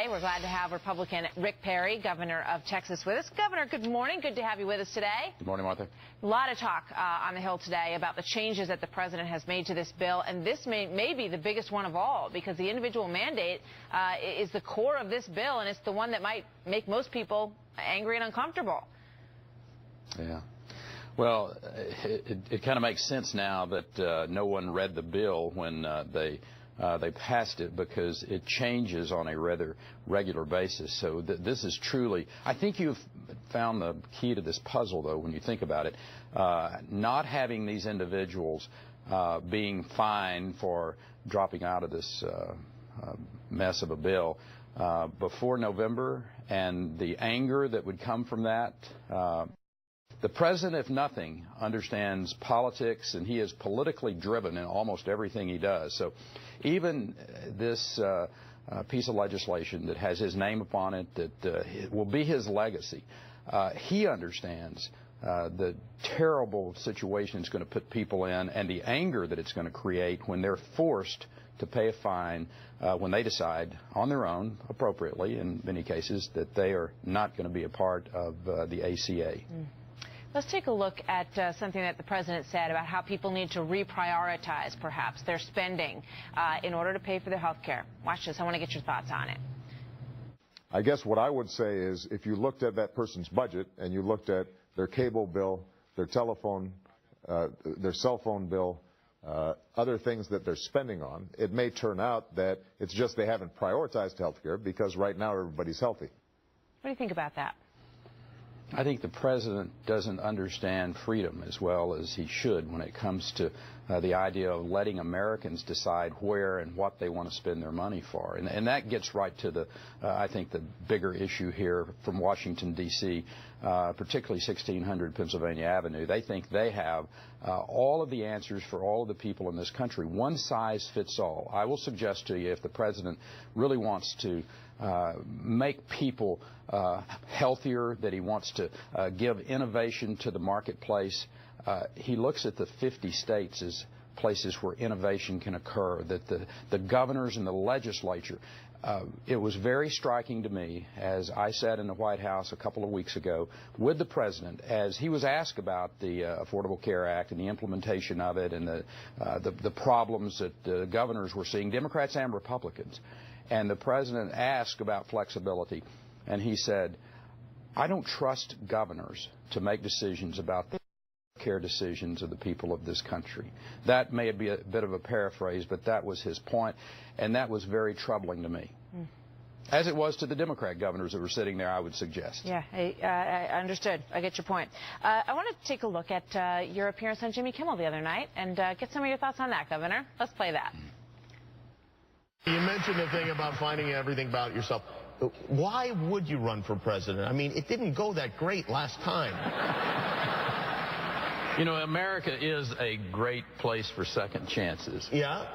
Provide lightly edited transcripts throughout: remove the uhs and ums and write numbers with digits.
We're glad to have Republican Rick Perry, governor of Texas, with us. Governor, good morning. Good to have you with us today. Good morning, Martha. A lot of talk on the Hill today about the changes that the president has made to this bill, and this may be the biggest one of all, because the individual mandate is the core of this bill, and it's the one that might make most people angry and uncomfortable. Yeah. Well, it kind of makes sense now that no one read the bill when they passed it, because it changes on a rather regular basis. So this is truly, I think you've found the key to this puzzle, though, when you think about it. Not having these individuals being fined for dropping out of this mess of a bill before November, and the anger that would come from that. The president, if nothing, understands politics, and he is politically driven in almost everything he does. So even this piece of legislation that has his name upon it, that will be his legacy, he understands the terrible situation it's going to put people in, and the anger that it's going to create when they're forced to pay a fine when they decide on their own, appropriately in many cases, that they are not going to be a part of the ACA. Let's take a look at something that the president said about how people need to reprioritize, perhaps, their spending in order to pay for their health care. Watch this. I want to get your thoughts on it. I guess what I would say is, if you looked at that person's budget and you looked at their cable bill, their telephone, their cell phone bill, other things that they're spending on, it may turn out that it's just they haven't prioritized health care, because right now everybody's healthy. What do you think about that? I think the president doesn't understand freedom as well as he should when it comes to the idea of letting Americans decide where and what they want to spend their money for. And that gets right to the, I think, the bigger issue here from Washington, D.C., particularly 1600 Pennsylvania Avenue. They think they have all of the answers for all of the people in this country. One size fits all. I will suggest to you, if the president really wants to make people healthier, that he wants to give innovation to the marketplace, he looks at the 50 states as places where innovation can occur, that the governors and the legislature. It was very striking to me as I sat in the White House a couple of weeks ago with the president, as he was asked about the Affordable Care Act and the implementation of it, and the problems that the governors were seeing, Democrats and Republicans. And the president asked about flexibility, and he said, I don't trust governors to make decisions about the care decisions of the people of this country. That may be a bit of a paraphrase, but that was his point, and that was very troubling to me. As it was to the Democrat governors that were sitting there, I would suggest. Yeah, I understood. I get your point. I want to take a look at your appearance on Jimmy Kimmel the other night and get some of your thoughts on that, Governor. Let's play that. You mentioned the thing about finding everything about yourself. Why would you run for president? I mean, it didn't go that great last time. You know, America is a great place for second chances. Yeah,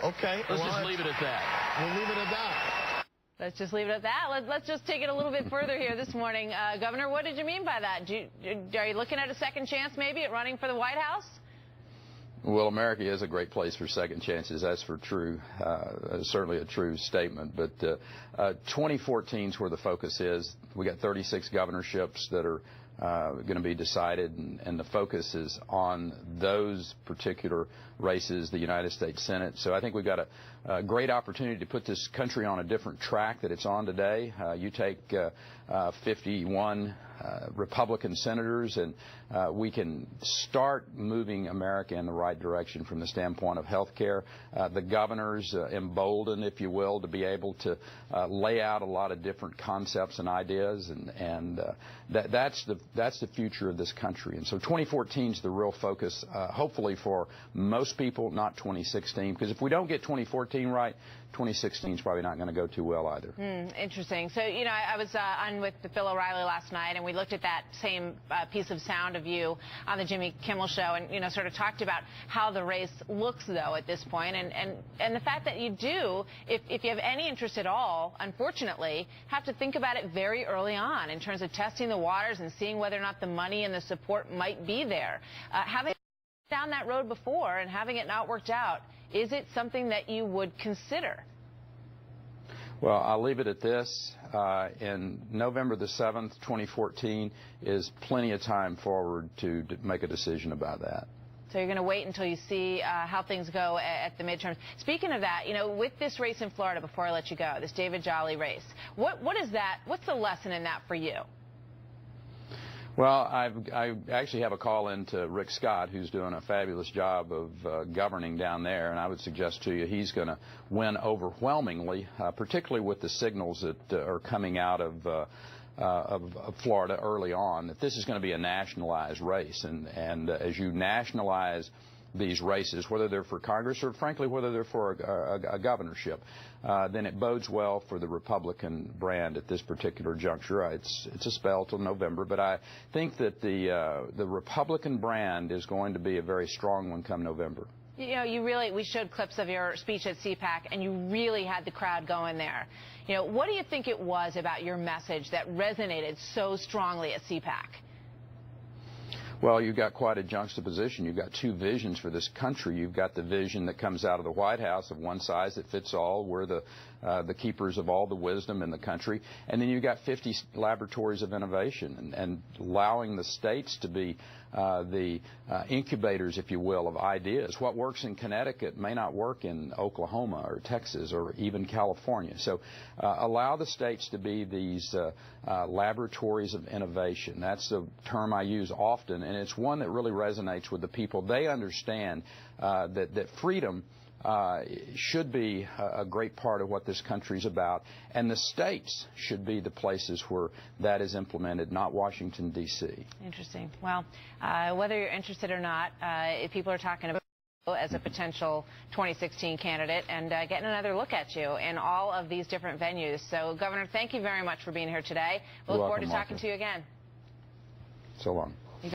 so, okay. Let's just leave it at that. We'll leave it at that. Let's just leave it at that. Let's just take it a little bit further here this morning. Governor, what did you mean by that? Are you looking at a second chance maybe at running for the White House? Well, America is a great place for second chances. That's for true, certainly a true statement. But 2014 is where the focus is. We got 36 governorships that are going to be decided, and the focus is on those particular races, the United States Senate. So I think we've got a great opportunity to put this country on a different track that it's on today. You take 51 Republican senators, and we can start moving America in the right direction from the standpoint of health care. The governors emboldened, if you will, to be able to lay out a lot of different concepts and ideas, and that's the future of this country. And so 2014 is the real focus, hopefully for most people, not 2016, because if we don't get 2014 right, 2016 is probably not going to go too well either. Interesting. So, you know, I was on with Bill O'Reilly last night, and we looked at that same piece of sound of you on the Jimmy Kimmel show, and, you know, sort of talked about how the race looks, though, at this point, and the fact that you do, if you have any interest at all, unfortunately, have to think about it very early on in terms of testing the waters and seeing whether or not the money and the support might be there. Having down that road before and having it not worked out, is it something that you would consider? Well, I'll leave it at this. In November the 7th, 2014, is plenty of time forward to make a decision about that. So you're going to wait until you see how things go at the midterms. Speaking of that, you know, with this race in Florida, before I let you go, this David Jolly race, what is that? What's the lesson in that for you? Well, I actually have a call in to Rick Scott, who's doing a fabulous job of governing down there, and I would suggest to you he's going to win overwhelmingly, particularly with the signals that are coming out of Florida early on, that this is going to be a nationalized race, and as you nationalize these races, whether they're for Congress or, frankly, whether they're for a governorship, then it bodes well for the Republican brand at this particular juncture. It's a spell till November, but I think that the Republican brand is going to be a very strong one come November. You know, we showed clips of your speech at CPAC, and you really had the crowd going there. You know, what do you think it was about your message that resonated so strongly at CPAC? Well, you've got quite a juxtaposition. You've got two visions for this country. You've got the vision that comes out of the White House of one size that fits all. We're the keepers of all the wisdom in the country. And then you've got 50 laboratories of innovation and allowing the states to be the incubators, if you will, of ideas. What works in Connecticut may not work in Oklahoma or Texas or even California. So allow the states to be these laboratories of innovation. That's the term I use often, and it's one that really resonates with the people. They understand that freedom should be a great part of what this country's about, and the states should be the places where that is implemented, not Washington, D.C. Interesting. Well, whether you're interested or not, if people are talking about as a potential 2016 candidate and getting another look at you in all of these different venues. So, Governor, thank you very much for being here today. We'll look forward to talking to you again. So long.